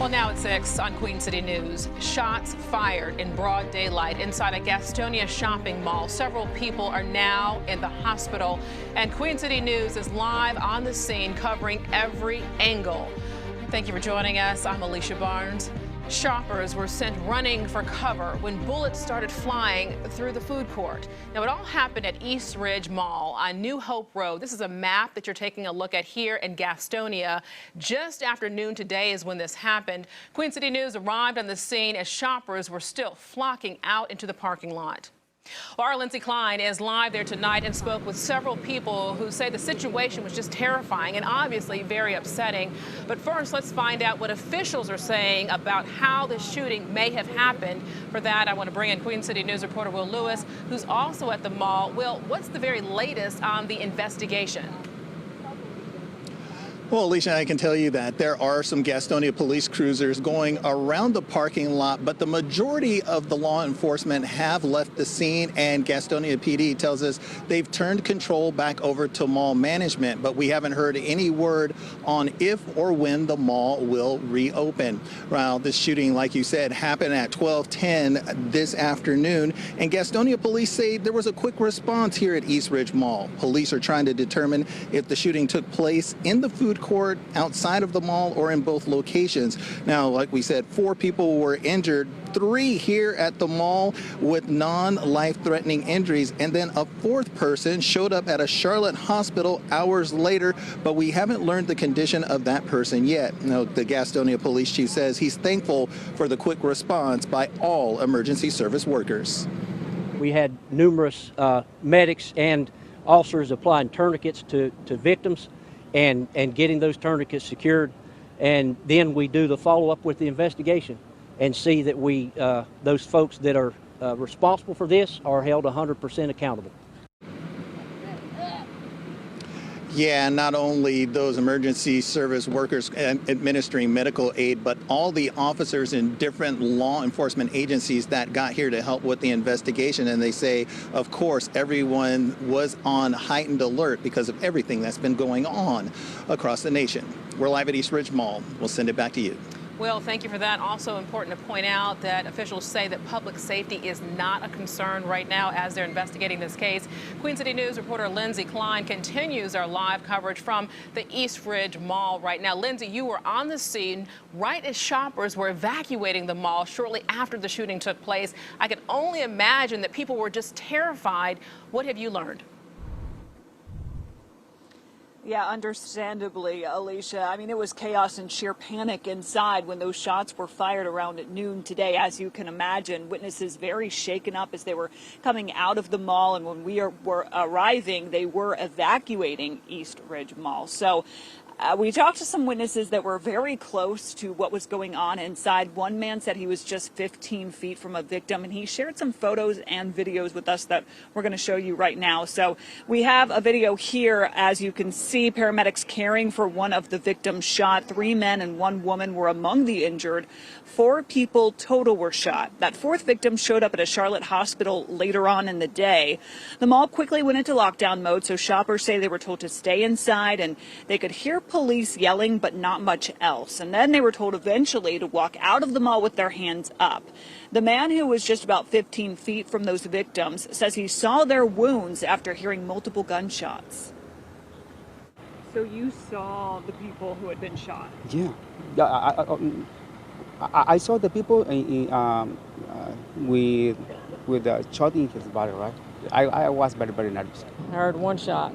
Well, now at 6 on Queen City News. Shots fired in broad daylight inside a Gastonia shopping mall. Several people are now in the hospital. And Queen City News is live on the scene covering every angle. Thank you for joining us. I'm Alicia Barnes. Shoppers were sent running for cover when bullets started flying through the food court. Now, it all happened at Eastridge Mall on New Hope Road. This is a map that you're taking a look at here in Gastonia. Just after noon today is when this happened. Queen City News arrived on the scene as shoppers were still flocking out into the parking lot. Well, our Lindsay Klein is live there tonight and spoke with several people who say the situation was just terrifying and obviously very upsetting. But first, let's find out what officials are saying about how the shooting may have happened. For that, I want to bring in Queen City News reporter Will Lewis, who's also at the mall. Will, what's the very latest on the investigation? Well, Alicia, I can tell you that there are some Gastonia police cruisers going around the parking lot, but the majority of the law enforcement have left the scene, and Gastonia PD tells us they've turned control back over to mall management, but we haven't heard any word on if or when the mall will reopen. Well, this shooting, like you said, happened at 12:10 this afternoon, and Gastonia police say there was a quick response here at Eastridge Mall. Police are trying to determine if the shooting took place in the food court, outside of the mall, or in both locations. Now, like we said, 4 people were injured, 3 here at the mall with non-life-threatening injuries, and then a 4th person showed up at a Charlotte hospital hours later, but we haven't learned the condition of that person yet. Now, the Gastonia police chief says he's thankful for the quick response by all emergency service workers. We had numerous medics and officers applying tourniquets to victims and getting those tourniquets secured, and then we do the follow-up with the investigation and see that we those folks that are responsible for this are held 100% accountable. Yeah, not only those emergency service workers administering medical aid, but all the officers in different law enforcement agencies that got here to help with the investigation. And they say, of course, everyone was on heightened alert because of everything that's been going on across the nation. We're live at Eastridge Mall. We'll send it back to you. Will, thank you for that. Also important to point out that officials say that public safety is not a concern right now as they're investigating this case. Queen City News reporter Lindsay Klein continues our live coverage from the Eastridge Mall right now. Lindsay, you were on the scene right as shoppers were evacuating the mall shortly after the shooting took place. I can only imagine that people were just terrified. What have you learned? Yeah, understandably, Alicia. I mean, it was chaos and sheer panic inside when those shots were fired around at noon today, as you can imagine. Witnesses very shaken up as they were coming out of the mall, and when we were arriving, they were evacuating Eastridge Mall. So we talked to some witnesses that were very close to what was going on inside. One man said he was just 15 feet from a victim, and he shared some photos and videos with us that we're going to show you right now. So we have a video here. As you can see, paramedics caring for one of the victims shot. 3 men and 1 woman were among the injured. 4 people total were shot. That 4th victim showed up at a Charlotte hospital later on in the day. The mall quickly went into lockdown mode, so shoppers say they were told to stay inside, and they could hear police yelling, but not much else. And then they were told eventually to walk out of the mall with their hands up. The man, who was just about 15 feet from those victims, says he saw their wounds after hearing multiple gunshots. So you saw the people who had been shot? Yeah, I saw the people with shot in his body, right? I was very nervous. I heard 1 shot.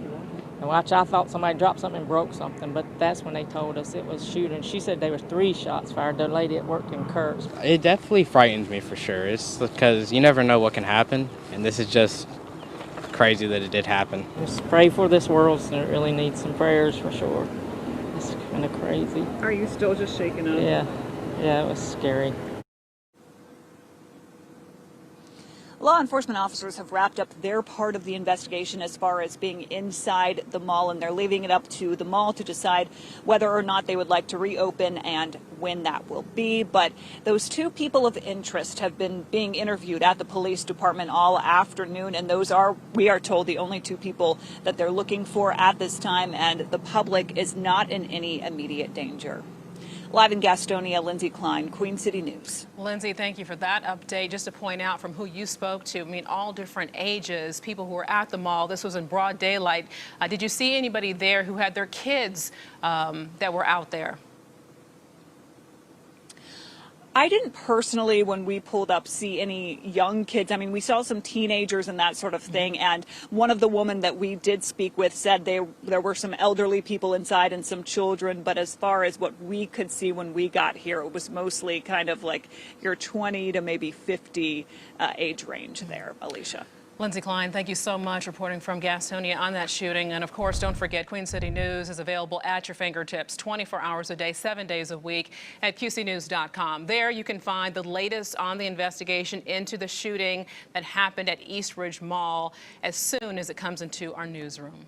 And watch, I thought somebody dropped something and broke something, but that's when they told us it was shooting. She said there was 3 shots fired. The lady that worked in Kurt's. It definitely frightens me for sure. It's because you never know what can happen, and this is just crazy that it did happen. Just pray for this world, so it really needs some prayers for sure. It's kind of crazy. Are you still just shaken up? Yeah, it was scary. Law enforcement officers have wrapped up their part of the investigation as far as being inside the mall, and they're leaving it up to the mall to decide whether or not they would like to reopen and when that will be. But those 2 people of interest have been being interviewed at the police department all afternoon, and those are, we are told, the only 2 people that they're looking for at this time, and the public is not in any immediate danger. Live in Gastonia, Lindsay Klein, Queen City News. Lindsay, thank you for that update. Just to point out from who you spoke to, I mean, all different ages, people who were at the mall. This was in broad daylight. Did you see anybody there who had their kids that were out there? I didn't personally, when we pulled up, see any young kids. I mean, we saw some teenagers and that sort of thing. And one of the women that we did speak with said there were some elderly people inside and some children. But as far as what we could see when we got here, it was mostly kind of like your 20 to maybe 50 age range there, Alicia. Lindsay Klein, thank you so much reporting from Gastonia on that shooting. And of course, don't forget, Queen City News is available at your fingertips 24 hours a day, 7 days a week at QCnews.com. There you can find the latest on the investigation into the shooting that happened at Eastridge Mall as soon as it comes into our newsroom.